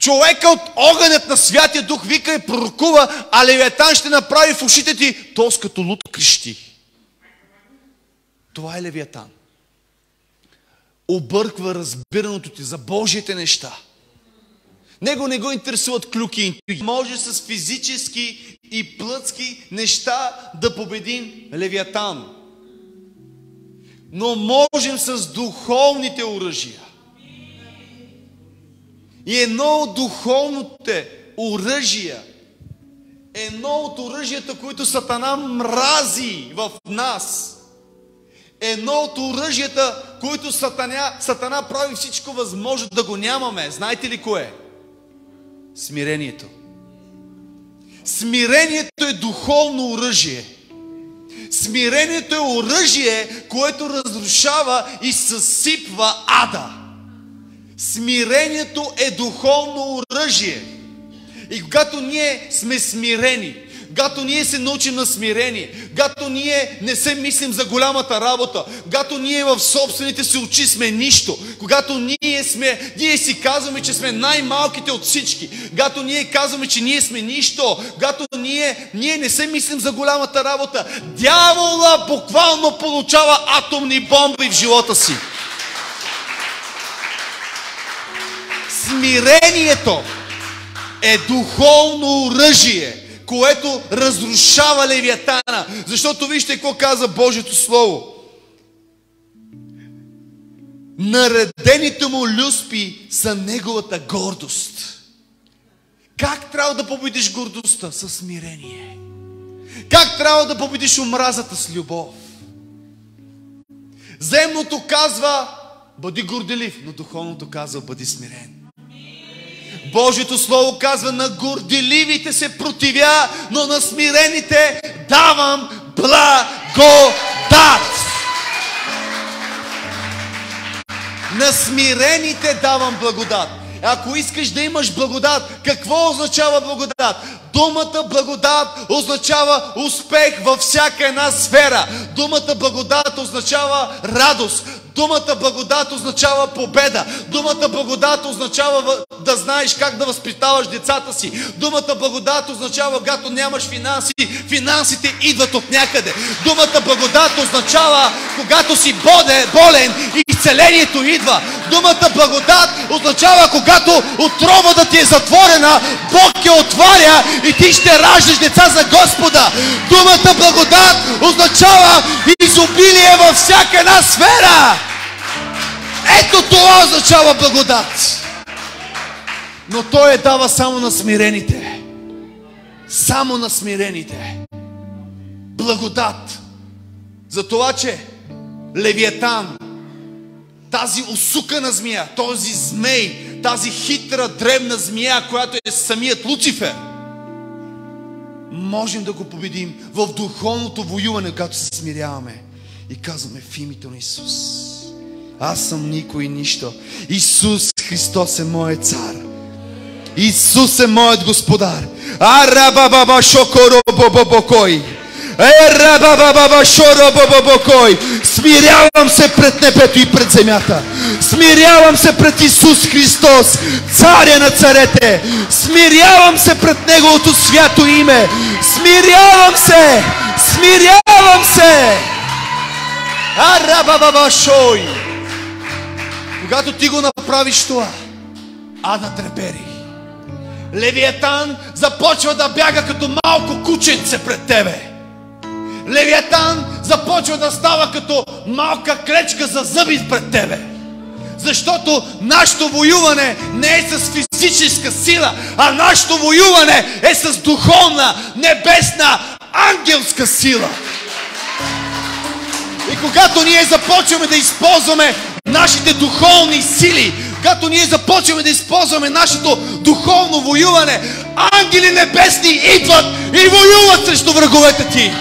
човека от огънят на Святия Дух вика и пророкува, а Левиатан ще направи в ушите ти тоз като луд крещи. Това е Левиатан. Обърква разбираното ти за Божиите неща. Него не го интересуват клюки и интриги. Може с физически и плътски неща да победим Левиатан. Но можем с духовните оръжия. И едно от духовните оръжия, едно от оръжията, които Сатана мрази в нас, едно от оръжията, които Сатана прави всичко възможно да го нямаме. Знаете ли кое? Смирението. Смирението е духовно оръжие. Смирението е оръжие, което разрушава и съсипва ада. Смирението е духовно оръжие. И когато ние сме смирени, когато ние се научим на смирение, когато ние не се мислим за голямата работа, когато ние в собствените си очи сме нищо, когато ние си казваме, че сме най-малките от всички, когато ние казваме, че ние сме нищо, когато ние не се мислим за голямата работа, дявола буквално получава атомни бомби в живота си. Смирението е духовно оръжие, което разрушава Левиатана. Защото вижте какво каза Божието Слово. Наредените му люспи са неговата гордост. Как трябва да победиш гордостта? Със смирение. Как трябва да победиш омразата? С любов. Земното казва, бъди горделив, но духовното казва, бъди смирен. Божието Слово казва, на горделивите се противя, но на смирените давам благодат. На смирените давам благодат. Ако искаш да имаш благодат, какво означава благодат? Думата благодат означава успех във всяка една сфера. Думата благодат означава радост. Думата благодат означава победа. Думата благодат означава да знаеш как да възпитаваш децата си. Думата благодат означава, когато нямаш финанси, финансите идват от някъде. Думата благодат означава, когато си болен, изцелението идва. Думата благодат означава, когато отробата ти е затворена, Бог я отваря и ти ще раждаш деца за Господа. Думата благодат означава изобилие във всяка една сфера. Ето това означава благодат. Но Той я дава само на смирените. Само на смирените. Благодат. За това, че Левиатан, тази усукана змия, този змей, тази хитра, древна змия, която е самият Луцифер, можем да го победим в духовното воюване, когато се смиряваме и казваме в името на Исус. Аз съм никой и нищо. Исус Христос е моят цар. Исус е моят Господар. Арабабаба шокоробобобокой. Ерабабаба шоробобобокой. Смирявам се пред небето и пред земята. Смирявам се пред Исус Христос, царя на царете. Смирявам се пред Неговото свято име. Смирявам се. Смирявам се. Арабабаба шой. Когато ти го направиш това, ада трепери. Левиатан започва да бяга като малко кученце пред тебе. Левиатан започва да става като малка клечка за зъби пред тебе. Защото нашето воюване не е с физическа сила, а нашето воюване е с духовна, небесна, ангелска сила. И когато ние започваме да използваме нашите духовни сили, когато ние започваме да използваме нашето духовно воюване, ангели небесни идват и воюват срещу враговете ти.